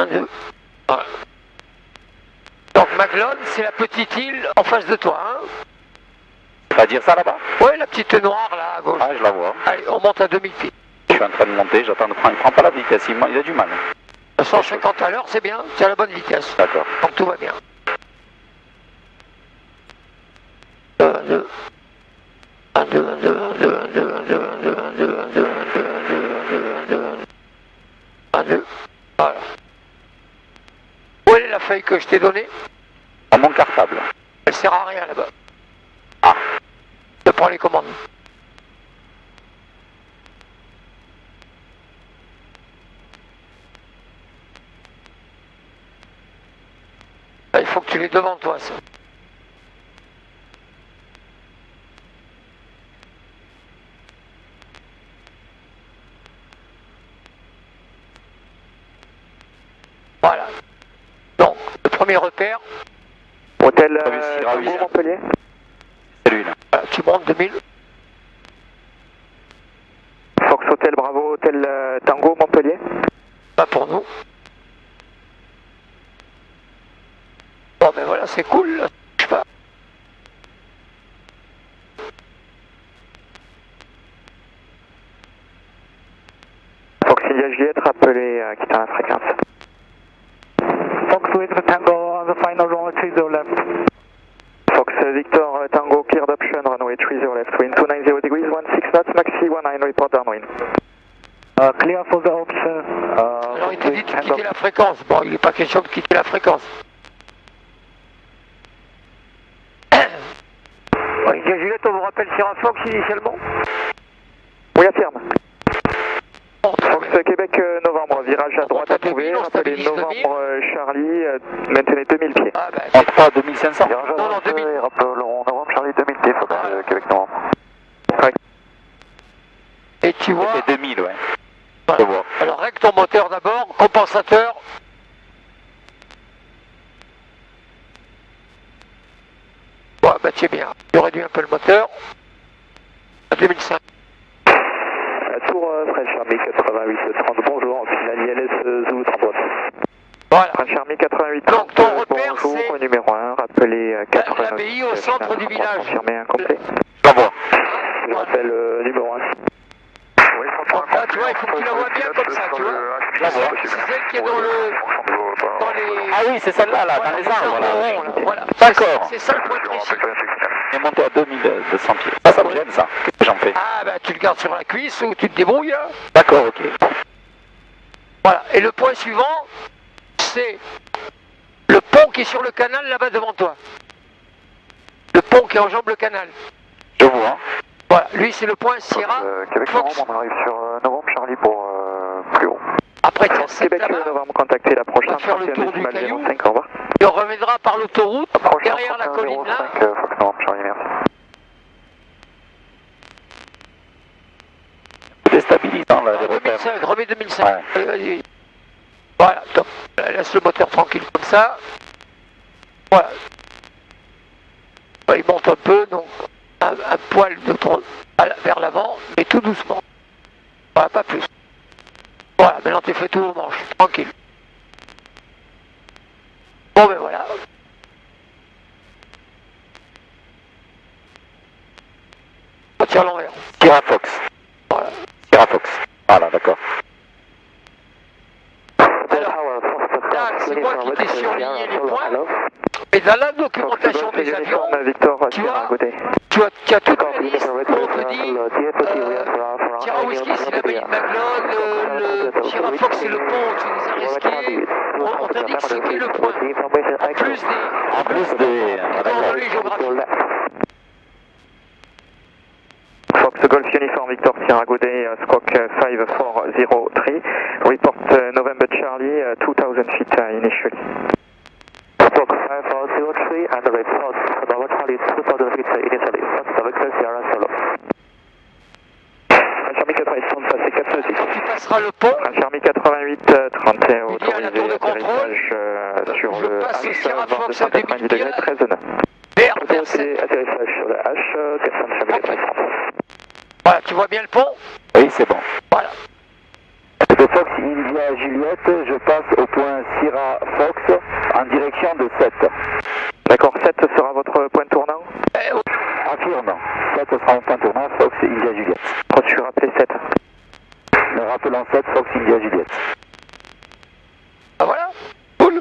2. Voilà. Donc Maglone, c'est la petite île en face de toi, hein. Tu vas dire ça là-bas? Oui, la petite noire là à gauche. Ah, je la vois. Allez, on monte à 2000 pieds. Je suis en train de monter, j'attends de prendre. Il prend pas la vitesse, il a du mal. 150 à l'heure, c'est bien, c'est à la bonne vitesse. D'accord. Donc tout va bien. 22. Voilà. Où est la feuille que je t'ai donnée? À mon cartable. Elle sert à rien là-bas. Ah. Je prends les commandes. Il faut que tu les devant toi, ça. Voilà. Donc, le premier repère. Hôtel Tango, Montpellier. C'est lui là. Voilà, tu montes 2000. Fox Hotel Bravo, Hôtel Tango Montpellier. Pas pour nous. Bon, ben voilà, c'est cool, là. Je sais pas. Fox India Juliette, rappelez quittant la fréquence. Fox with Tango on the final runway 30 left. Fox Victor Tango cleared option runway 30 left. Wind 290 degrees, 16 knots, maxi 19, report downwind. Clear for the option. Alors il te dit de quitter la fréquence. Bon, il n'est pas question de quitter la fréquence. Bon, India Juliette, on vous rappelle Sierra Fox initialement? Oui, affirme. Bon, Fox Québec novembre, virage à droite à trouver, on rappelez stabilise 2000. novembre Charlie, maintenez 2000 pieds. Ah ben, On prend 2500. Virage à Non, non, droite 2000. et rappelons novembre Charlie 2000 pieds, Fox Voilà. Québec novembre. et tu vois, C'est 2000, ouais. voilà. Je vois. Alors règle ton moteur d'abord, compensateur. Ouais, bah tu es bien. Tu réduis un peu le moteur. À 2005. Tour French Army 88 30, bonjour, final ILS Zulu 30. Voilà. French Army 88 Donc, 30, ton repère, bonjour, c'est numéro 1, rappelez 80. l'abbaye au centre du village. Confirmé incomplet. Je la vois. Je rappelle numéro 1. Donc là, tu vois, il faut que tu la vois bien comme ça, tu vois. Je la vois. C'est celle qui est dans les... Ah oui, c'est celle-là, là, dans les arbres, là. Voilà. D'accord. C'est ça le point précis. On est monté à 2200 pieds. Ça me gêne, ça. Qu'est-ce que j'en fais? Ah, bah tu le gardes sur la cuisse ou tu te débrouilles, là. D'accord, ok. Voilà. Et le point suivant, c'est le pont qui est sur le canal là-bas devant toi. Le pont qui enjambe le canal. Je vois. Voilà. Lui, c'est le point Sierra Québec Fox. novembre, on arrive sur novembre Charlie pour plus haut. Après, tu as 7 Québec là-bas. novembre, contactez la prochaine. On va faire le tour du 31 caillou. 05, au revoir. Et on reviendra par l'autoroute Prochain derrière la 31 colline là. 05, Fox novembre Charlie, merci. Déstabilisant, là, les repères. 2005, remets 2005. Ouais. Allez, vas-y. Voilà, top. Laisse le moteur tranquille comme ça. Voilà. Il monte un peu, donc un poil de ton, vers l'avant, mais tout doucement. Voilà, pas plus. Voilà, maintenant tu fais tout au manche, tranquille. Bon ben voilà. On tire l'envers. Sierra Fox. Voilà. Sierra Fox. Voilà, d'accord. Alors, là, c'est moi qui t'ai surligné les points. Et dans la documentation des avions, Victor, tu vois, côté. tu as toute la liste où on te dit Sierra Whisky c'est la Baillie de Maglone, le Sierra Fox c'est le pont, tu les as risqués. On t'indique ce qu'est le point. En plus des coordonnées géographiques. Fox Golf Uniform Victor Sierra Godet, Squawk 5403, report November Charlie, 2000 feet initially. Squawk 5403 and report November Charlie, 2000 feet initially. Fox Victor Sierra Solo. Charlie 88, passé 406. Tu passeras le pont. Charlie 88, 31, Tu dis à la tour de contrôle, sur je le passe au H, Sierra Fox à 290 2000 degrés, 13 nœuds. vers 7. Atterrissage sur le H, 405 degrés. Voilà, tu vois bien le pont? Oui, c'est bon. Voilà. De Fox India Juliette, je passe au point Sierra Fox en direction de 7. D'accord, 7 sera votre point tournant. Affirme, 7 sera mon point tournant, Fox India Juliette. Je suis rappelé 7. Nous rappelons 7, Fox India Juliette. Ah voilà, cool.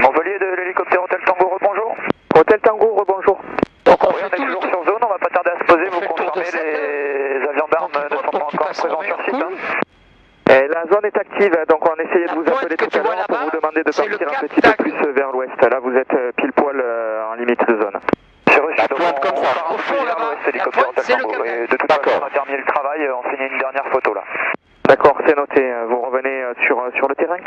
Montpellier de l'hélicoptère Hôtel Tango, rebonjour. Hôtel Tango, rebonjour. Donc on Oui, fait on est tout le toujours tour. sur zone, on va pas tarder à se poser, On vous fait le tour de confirmez, 7, les avions d'armes donc, ne sont pas donc, tu encore passes présents en sur mer, site. cool. La zone est active, donc on essayait de La vous pointe appeler que tout tu à vois l'heure pour là-bas, vous demander de c'est partir le un Cap petit peu Tag. plus vers l'ouest. Là, vous êtes pile poil en limite de zone. J'ai reçu La pointe comme ça. Au fond là-bas, la hélicoptère pointe Hôtel c'est le Tango. Cap Et Tag. de toute façon, on a terminé le travail, on finit une dernière photo là. D'accord, c'est noté. Vous revenez sur le terrain?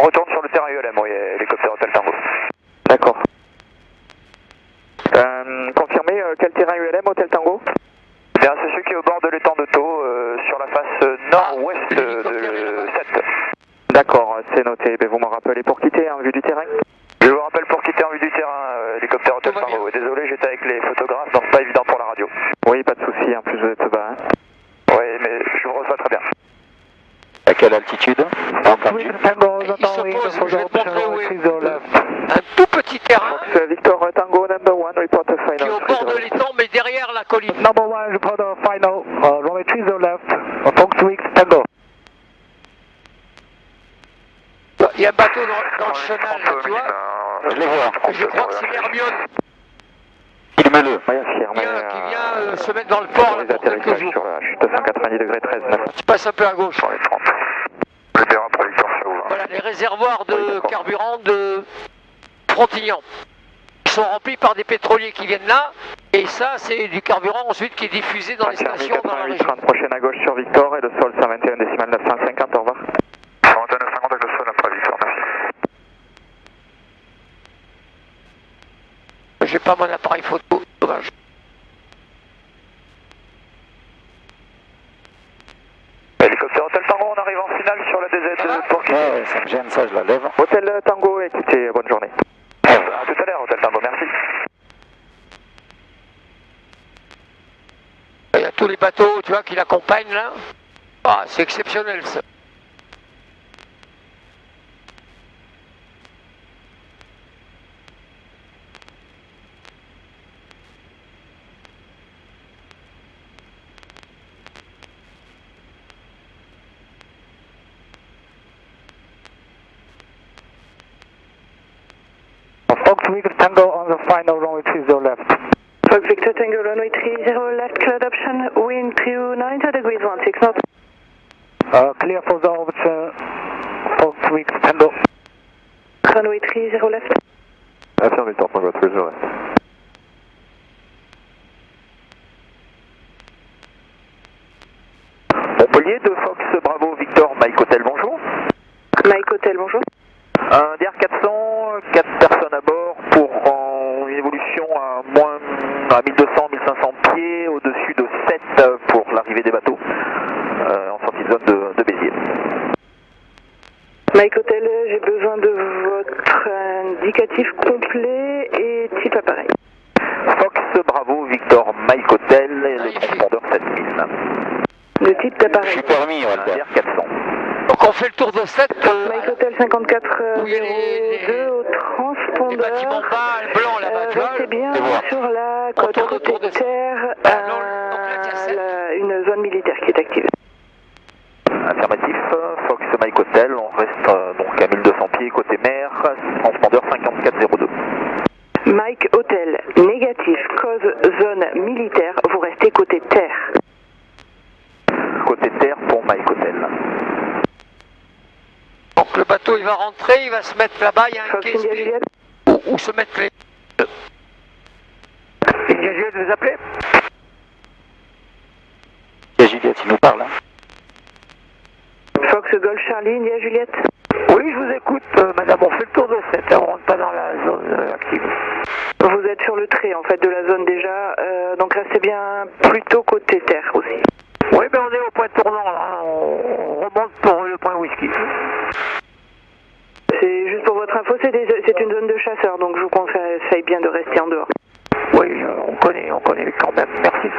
On retourne sur le terrain ULM, oui, hélicoptère Hôtel Tango. D'accord. Confirmez quel terrain ULM, Hôtel Tango? Bien, c'est celui qui est au bord de l'étang de Thau, sur la face nord-ouest de 7. D'accord, c'est noté. Vous me rappelez pour quitter en vue du terrain? Je vous rappelle pour quitter en vue du terrain, hélicoptère Hôtel Tango. Désolé, j'étais avec les photographes, donc pas évident pour la radio. Oui, pas de souci, en plus vous êtes bas. Oui, mais je vous reçois très bien. À quelle altitude? Entendu. Il se pose, je vais te montrer où est un tout petit terrain Victor Tango number 1, report a final. qui est au bord de l'étang mais derrière la colline. Number 1, report a final, runway 30 left, Fox Weeks Tango. Il y a un bateau dans le chenal là, tu vois. Je les vois. Je crois que c'est l'Hermione Filme-le. qui vient se mettre dans le port là, pour quelques jours. Sur la chute 190 degrés 13 9. Tu passes un peu à gauche. Les 30. Le terrain pour Victor Chauvin. Voilà, les réservoirs de carburant de Frontignan. Ils sont remplis par des pétroliers qui viennent là. Et ça, c'est du carburant ensuite qui est diffusé dans les stations dans la région. 30 prochaine à gauche sur Victor et le sol 121 décimal 950, au revoir. 121 950 avec le sol après Victor, merci. J'ai pas mon appareil photo, dommage. Hélicoptère Hôtel Tango, on arrive en finale sur la DZ pour quitter. Ouais, ça me gêne, ça, je la lève. Hôtel Tango est quitté, bonne journée. À tout à l'heure, Hôtel Tango, merci. Il y a tous les bateaux, tu vois, qui l'accompagnent là. Ah, c'est exceptionnel ça. Fox Victor Tango on the final runway 30 left. Fox Victor Tango runway 30 left, cleared option, wind to 90 degrees 16 knots. Clear for the orbit, Fox Victor Tango. Runway 30 left. Affirme Victor Tango 30 left. Montpellier de Fox Bravo Victor Mike Hotel, bonjour. Mike Hotel, bonjour. Un DR 400, 4 personnes à bord pour une évolution à 1200-1500 pieds, au-dessus de 7 pour l'arrivée des bateaux, en sortie de zone de Béziers. Mike Hotel, j'ai besoin de votre indicatif complet et type appareil. Fox Bravo Victor Mike Hotel et le transpondeur 7000. Le type Je d'appareil. suis permis, Un Walter. DR 400. Donc on fait le tour de 7. Mike Hotel 5402 les au transpondeur. bâtiments bas, blancs là-bas, tu vois. Restez bien je vois. sur la On côte tourne autour de ça. terre, Donc là, il y a 7. une zone militaire qui est active. Affirmatif, Fox Mike Hotel, on reste donc à 1200 pieds côté mer, transpondeur 5402. Mike Hotel, négatif, cause zone militaire, vous restez côté terre. Côté terre pour Mike Hotel. Donc le bateau il va rentrer, il va se mettre là-bas, il y a un Fox quai India Juliette. où se mettre les... India Juliette, vous appelez? Il y a Juliette qui nous parle. Hein. Fox Golf Charlie, India Juliette. Oui, je vous écoute, madame, on fait le tour de 7, on rentre pas dans la zone active. Vous êtes sur le trait en fait de la zone déjà, donc restez bien plutôt côté terre aussi. Oui, mais on est au point tournant là, on remonte pour le point whisky. C'est juste pour votre info, c'est une zone de chasseurs, donc je vous conseille bien de rester en dehors. Oui, on connaît quand même, merci.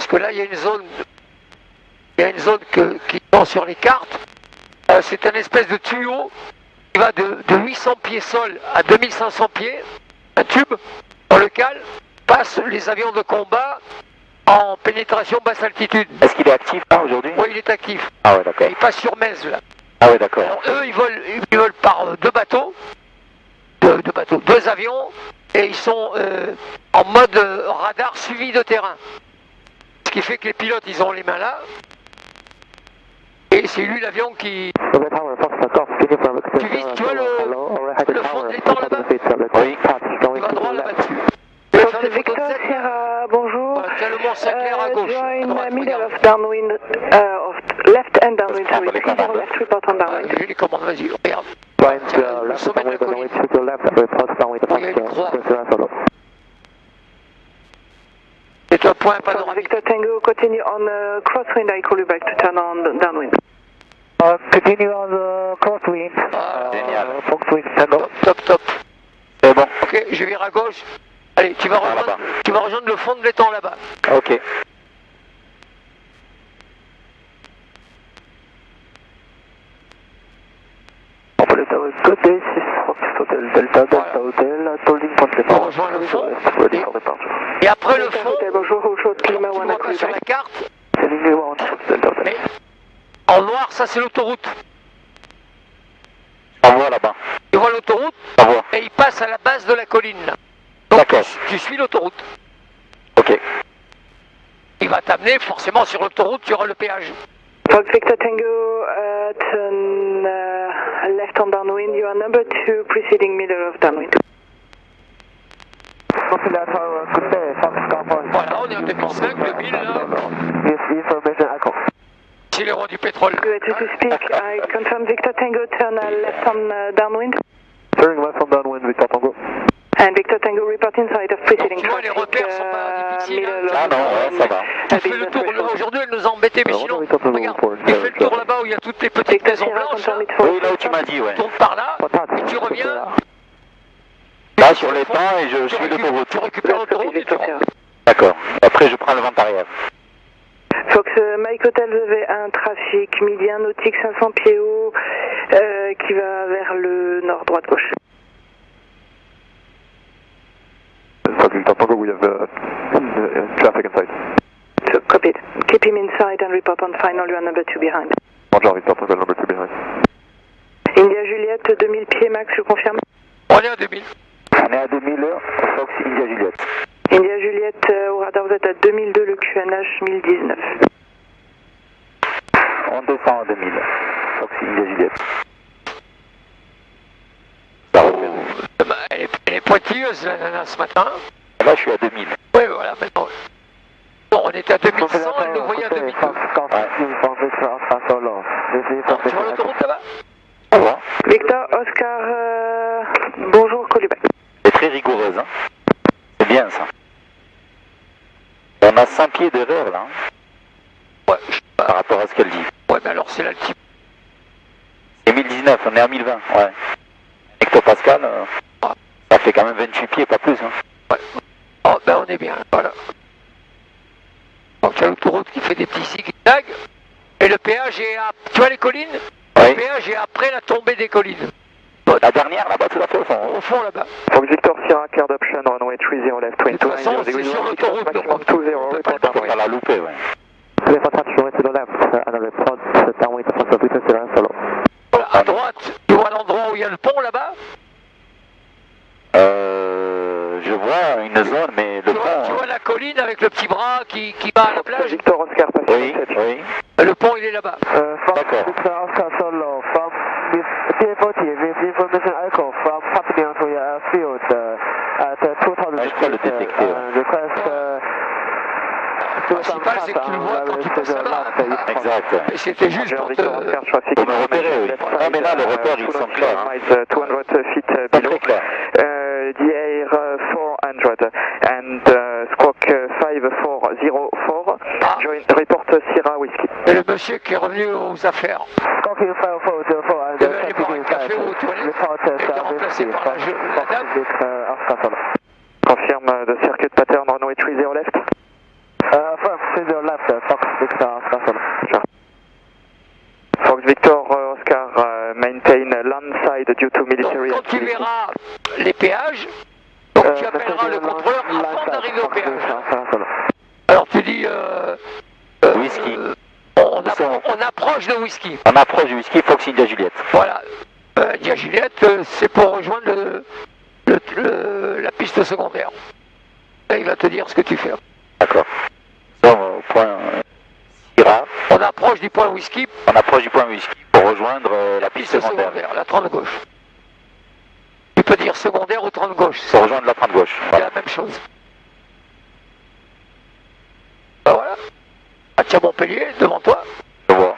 parce que là il y a une zone, qui est sur les cartes. C'est un espèce de tuyau qui va de 800 pieds sol à 2500 pieds, un tube dans lequel passent les avions de combat en pénétration basse altitude. Est-ce qu'il est actif là aujourd'hui? Oui, il est actif. Ah ouais, d'accord. Il passe sur Metz là. Ah ouais, d'accord. Alors eux, ils volent par deux bateaux, deux avions, et ils sont en mode radar suivi de terrain. Ce qui fait que les pilotes, ils ont les mains là, et c'est lui l'avion qui... Tu vois le fond de l'étang là-bas? Oui. Il va droit là-dessus. Fox Victor Sierra, bonjour. Voilà, tu as le Mont Saint-Clair à gauche. Join À droite, middle regarde. of downwind, of left and downwind, sorry. Zero left, report on downwind. J'ai les commandes, vas-y, regarde. Find Le sommet de la colline. to the left, report downwind, Il y a une croix. solo. C'est un point Fox panoramique. Victor Tango, continue on crosswind, I call you back to turn on downwind. Continue on the crosswind. Génial. Foxwind Tango. Top. C'est bon. Ok, je vire à gauche. Allez, tu vas rejoindre le fond de l'étang là-bas. Ok. On peut le savoir côté 6 Fox Hotel Delta Hotel, holding point On rejoint le fond. Et après le fond, Bonjour, Rochot, tu Lima vois 1, I pas call you sur la back. carte, C'est ligne 1 Fox Delta Hotel. mais en noir, ça c'est l'autoroute. On voit là-bas. Tu vois l'autoroute On voit. et il passe à la base de la colline là. Donc D'accord. tu suis l'autoroute. Ok. Il va t'amener forcément sur l'autoroute, tu auras le péage. Fox Victor Tango, turn left on downwind, you are number 2, preceding middle of downwind. Voilà, on est en 2005, 2000 là. Information echo. C'est les rois du pétrole. You are to speak, I confirm Victor Tango, turn left on downwind. Turning left on downwind, Victor Tango. And Victor Tango, report inside of preceding Donc, tu vois, les repères sont pas difficiles, hein. middle of Ah non, ouais, ça va. Tu fais le tour, aujourd'hui elle nous a embêtés, mais sinon, regarde, tu fais le tour là-bas où il y a toutes les petites Victor maisons Sierra, blanches, là. confirm it for Oui, là où tu m'as dit, ouais. Tu tournes par là, et tu reviens, Là, sur les temps, et je suis l'autoroute. tu récupères l'autoroute et tu Victor rentres. Sierra. D'accord. Après, je prends le vent arrière. Fox Mike Hotel, vous avez un trafic midi nautique 500 pieds haut qui va vers le nord, droite, gauche. Victor Tango, we have traffic inside. So, copied. Keep him inside and report on final, you are number 2 behind. Roger, Victor Tango, number 2 behind. India Juliette, 2000 pieds max, je confirme. On est à 2000. On est à 2000, Fox India Juliette. India Juliette, au radar, vous êtes à 2002, le QNH 1019. On descend à 2000, Fox India Juliette. Ça revient. Elle est pointilleuse la nana ce matin. Là, je suis à 2000. Oui, voilà, maintenant. Bon, on était à 2100, elle nous voyait à 2002. Tu vois l'autoroute là-bas? Au revoir. Victor, Oscar, bonjour, call you back. C'est très rigoureuse, hein. C'est bien, ça. On a 100 pieds d'erreur, là, hein, Ouais, je sais pas. par rapport à ce qu'elle dit. Ouais, mais alors c'est l'altitude. C'est 1019, on est à 1020, ouais. Hectopascal, ça fait quand même 28 pieds, pas plus, hein. Ouais. Oh, ben on est bien, voilà. Donc tu as l'autoroute qui fait des petits zigzags. Et le péage est à... Tu vois les collines? Oui. Le péage est après la tombée des collines. La dernière, là-bas, tout à fait au fond. Au fond là-bas. Fox Victor Sierra, cleared option, runway 30 left, De toute façon, c'est sur l'autoroute. maximum 20, report Ça downwind. l'a loupé, ouais. Voilà, à droite, tu vois l'endroit où il y a le pont là-bas? Je vois une zone, mais le Tu pont... vois la colline avec le petit bras qui va à la plage? Victor Oscar, Oui, passé oui. Le pont il est là-bas. D'accord. Je peux le détecter, Le principal c'est que tu le vois quand tu passes là-bas. Exact. Et c'était juste pour te... Pour me repérer, oui. Ah, mais là, les repères, ils sont clairs, hein. 200 feet Pas below. très clair. The Air 400 and Squawk 5404. Join, report Sierra Whiskey. Et le monsieur qui est revenu aux affaires. Il devait aller boire un café ou aux toilettes. Il était remplacé par la dame. Confirm the circuit pattern runway 30 left. Fox Victor Oscar, maintain landside due to military Donc, quand tu verras les péages, donc tu appelleras le contrôleur avant d'arriver au péage. Alors tu dis... Whisky. On approche de Whisky. On approche du Whisky, Fox India Juliette. Voilà. India Juliette, c'est pour rejoindre la piste secondaire. Là, il va te dire ce que tu fais. D'accord. Au point Syrah. On approche du point Whisky. On approche du point Whisky pour rejoindre la piste secondaire. La 30 gauche. Tu peux dire secondaire ou 30 gauche. Pour rejoindre la 30 gauche. C'est la même chose. Ben voilà. Ah, tiens, Montpellier, devant toi. Je vois.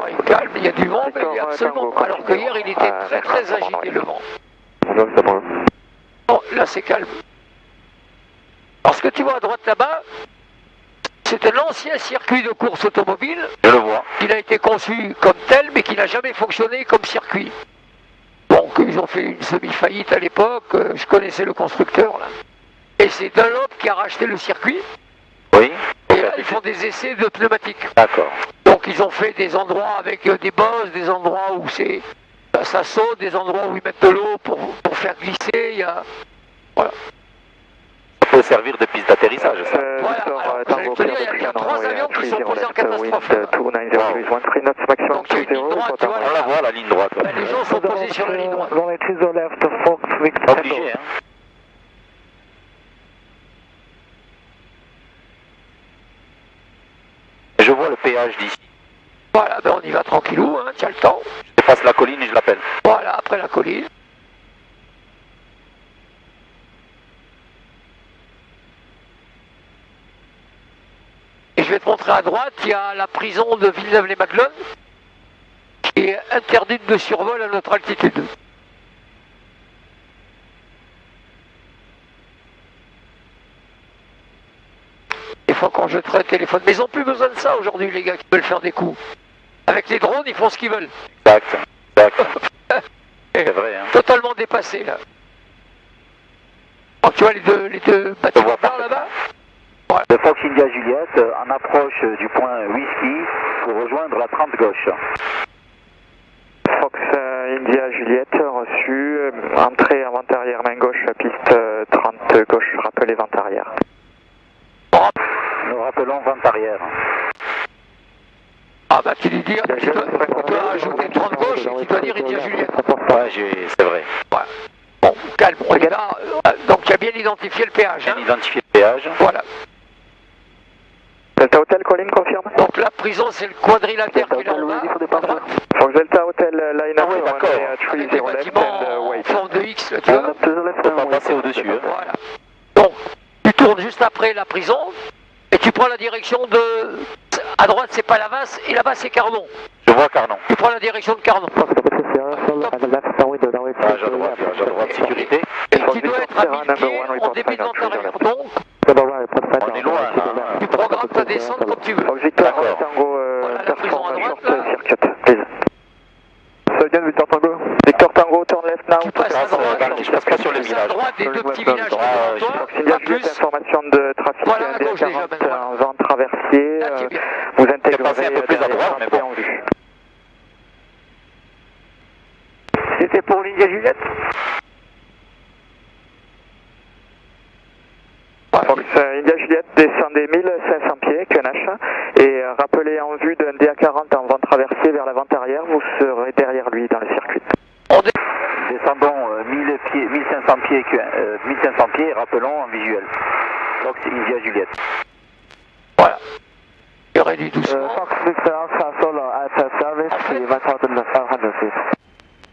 Il est calme, il y a du vent, mais il y a absolument... Alors que hier, il était très très agité, le vent. Bon, là, c'est calme. Alors, ce que tu vois à droite là-bas, c'est un ancien circuit de course automobile. Je le vois. Il a été conçu comme tel, mais qui n'a jamais fonctionné comme circuit. Donc, ils ont fait une semi-faillite à l'époque. Je connaissais le constructeur, là. Et c'est Dunlop qui a racheté le circuit. Oui. Et là, ils font des essais de pneumatiques. D'accord. Donc, ils ont fait des endroits avec des bosses, des endroits où ça saute, des endroits où ils mettent de l'eau pour faire glisser. Il y a... Voilà. Ça peut servir de piste d'atterrissage, ça. Voilà. Alors, j'allais te dire, il y a 3 avions qui sont posés en catastrophe. Donc, il y a une ligne droite, tu vois. On la voit, la ligne droite. Ben, les gens sont posés sur la ligne droite. Obligé, hein. Je vois le péage d'ici. Voilà, ben on y va tranquillou, hein, tu as le temps. Je passe la colline et je l'appelle. Voilà, après la colline. Et je vais te montrer à droite, il y a la prison de Villeneuve-les-Maglones qui est interdite de survol à notre altitude. Des fois quand je traite téléphone, mais ils n'ont plus besoin de ça aujourd'hui les gars qui veulent faire des coups. Avec les drones, ils font ce qu'ils veulent. Exact. C'est vrai, hein. Totalement dépassé là. Oh, tu vois les deux bâtiments par là-bas. Voilà. Le Fox India Juliette en approche du point Whisky pour rejoindre la 30 gauche. Fox India Juliette, reçu, entrée avant-arrière main gauche, piste 30 gauche, rappelez vent arrière. Nous rappelons vent arrière. Ah bah tu lui dis, tu dois ajouter 30 gauche et tu dois dire India Juliette. Ouais, c'est vrai. Ouais. Bon, calme, on y va. Donc tu as bien identifié le péage. Bien Hein. identifié le péage. Voilà. Delta Hotel, Colline, confirme. Donc la prison c'est le quadrilatère qui est là en bas, à droite. Fox Delta Hotel, line up, d'accord. Avec des bâtiments en forme de X, là, tu vois. On peut pas passer au-dessus. Hein. Voilà. Donc, tu tournes juste après la prison et tu prends la direction de... À droite c'est Palavas et là-bas c'est Carnon. Je vois Carnon. Tu prends la direction de Carnon. Page à droite, sécurité. Et tu dois être à 1000 pieds en débit de vent arrière. Donc, On est loin, là. tu programmes ta descente comme tu veux. Fox Victor D'accord. Tango, Voilà, la prison à droite, short là. circuit, please. Again, Victor Tango. Victor Tango, turn left now. Tu passes à droite, Je passe pas sur les à villages. droite des deux petits villages devant toi, Fox India pas Juliette, plus. information de trafic Voilà, à gauche déjà, DA40 maintenant. en vent traversier. Là, tu es bien. Vous C'est intégrerez passé un peu plus à droite, mais bon. en vue. C'était pour l'India Juliette. Fox India Juliette, descendez 1500 pieds, QNH, et rappelez en vue d'un DA40 en vent traversier vers l'avant-arrière, vous serez derrière lui dans le circuit. Descendons 1500 pieds et rappelons en visuel. Fox India Juliette. Voilà. Il réduit doucement.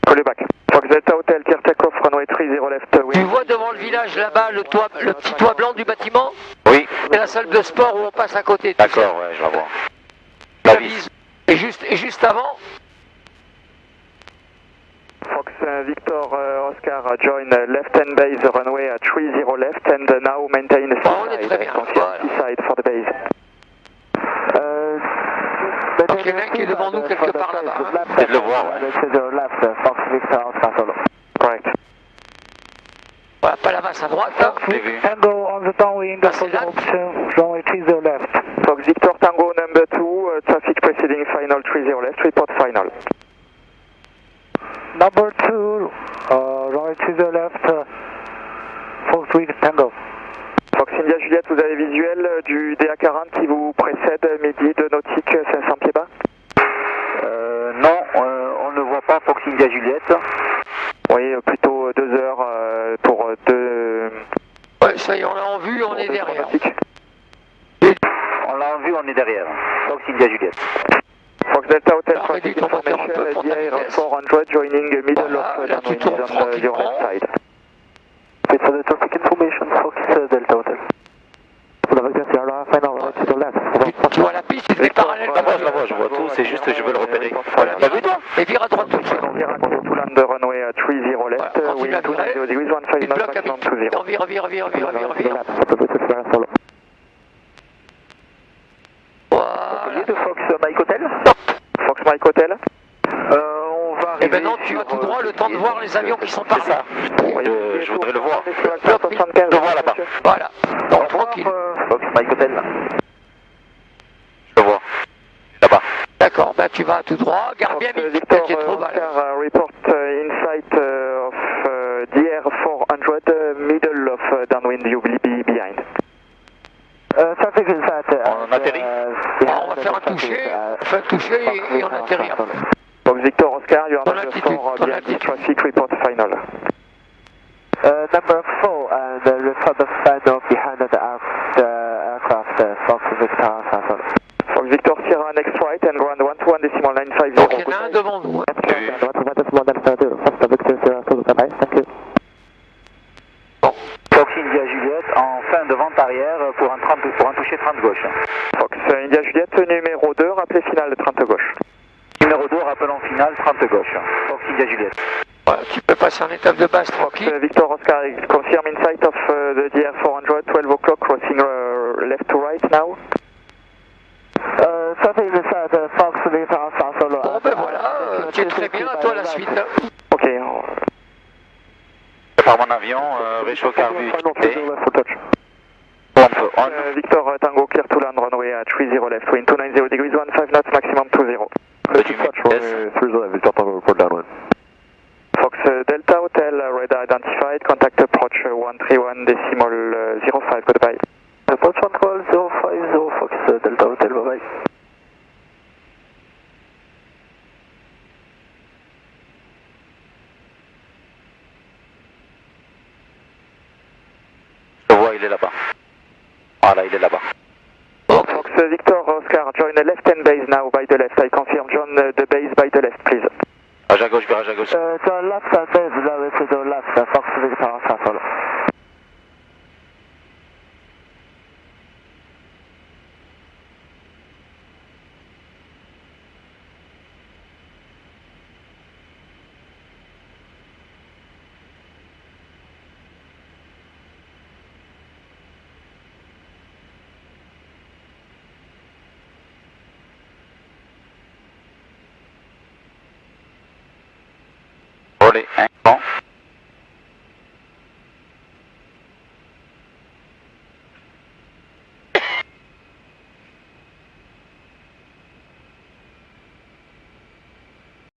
Call back. Fox Delta Hotel, clear takeoff, runway 30 left Tu wind. vois devant le village là-bas le petit toit blanc du bâtiment? Oui. C'est la salle de sport où on passe à côté. tu sais. D'accord, ouais, je la vois. La La vis. Et juste avant, Fox Victor Oscar, join left hand base runway 30 left and now maintain on est très bien, voilà. seaside for the base. donc il y en a un qui est devant nous quelque part là-bas. Hein. C'est de le voir, ouais. Correct. Voilà, pas la sa droite. J'ai vu. Tango on the downwind Ah, for c'est là. 02, runway 30 left. Fox Victor Tango number 2, traffic proceeding final 30 left, report final. Number 2, runway 30 left, Fox Week Tango. Fox India Juliette, vous avez visuel du DA40 qui vous précède, midi de nautique 500 pieds bas? Non, on ne voit pas Fox India Juliette. Oui, plutôt 2 heures pour 2... Ouais, ça y est, on l'a en vue, on est derrière. On l'a en vue, on est derrière. Fox India Juliette. Fox Delta Hotel Alors, traffic réduis ton moteur un information, peu pour ta DIR vitesse. 400 joining middle Voilà, of là, tu downwind tournes on your tranquillement. left side. Wait for the traffic information, Fox Delta Hotel. Tu vois la piste, il est parallèle. Je vois tout, c'est juste je veux le repérer. Voilà, T'as vu toi? et vire à droite tout de suite. On vire à gauche to land runway 30 left, Voilà, continue à wind 290 virer. degrees, 15 Il knots, bloque à maximum vite. 20. Vire. Voilà. de Fox Mike Hotel. Fox Mike Hotel. On va arriver. Et maintenant, tu vas tout droit, le temps de voir les avions qui sont par C'est là. ça. Je voudrais le voir. 75. Je le vois là-bas. Voilà. Donc, tranquille. Fox Mike Hotel. Je le vois. Là-bas. D'accord, ben tu vas tout droit, garde bien vite, Victor t'es trop bas. Oscar, report insight of DR 400, middle of downwind, you will be behind. Traffic insight. On atterrit. On va faire un toucher, et on atterrit. Fox Victor Oscar, you are Ton number altitude, 4 ton behind altitude. traffic, report final. Number 4 and report the final behind the aircraft, Fox Victor Alpha. Fox Victor Sierra next right and ground 121.950. Donc il y en a un devant nous. Hein. Fox India Juliette en fin de vente arrière pour un toucher 30 gauche. Fox India Juliette numéro 2, rappelez finale 30 gauche. Numéro 2, rappelons final 30 gauche. Fox India Juliette. Voilà, tu peux passer en étape de base Fox tranquille. Victor Oscar, confirm insight of the DR 400, 12 o'clock, crossing left to right now. Traffic insight, Fox Victor Alpha Solo. Bon ben voilà, tu es très bien, à toi la suite. Ok. Par mon avion, réchaud carbu. Pompe on. Victor Tango clear to land runway 30 left, wind 290 degrees, 15 knots, maximum 20. Petit vitesse. Victor Tango report downwind. Fox Delta Hotel, radar identified, contact approach 131.05, goodbye. Approach 112.050, Fox Delta Hotel, bye bye. Je le vois, il est là-bas. Voilà, il est là-bas. Fox Victor Oscar, join the left-hand base now by the left. I confirm, join the base by the left, please. Virage à gauche, virage à gauche. The left side base, runway to the left, Fox Victor Alpha Solo. Volé, hein. Bon.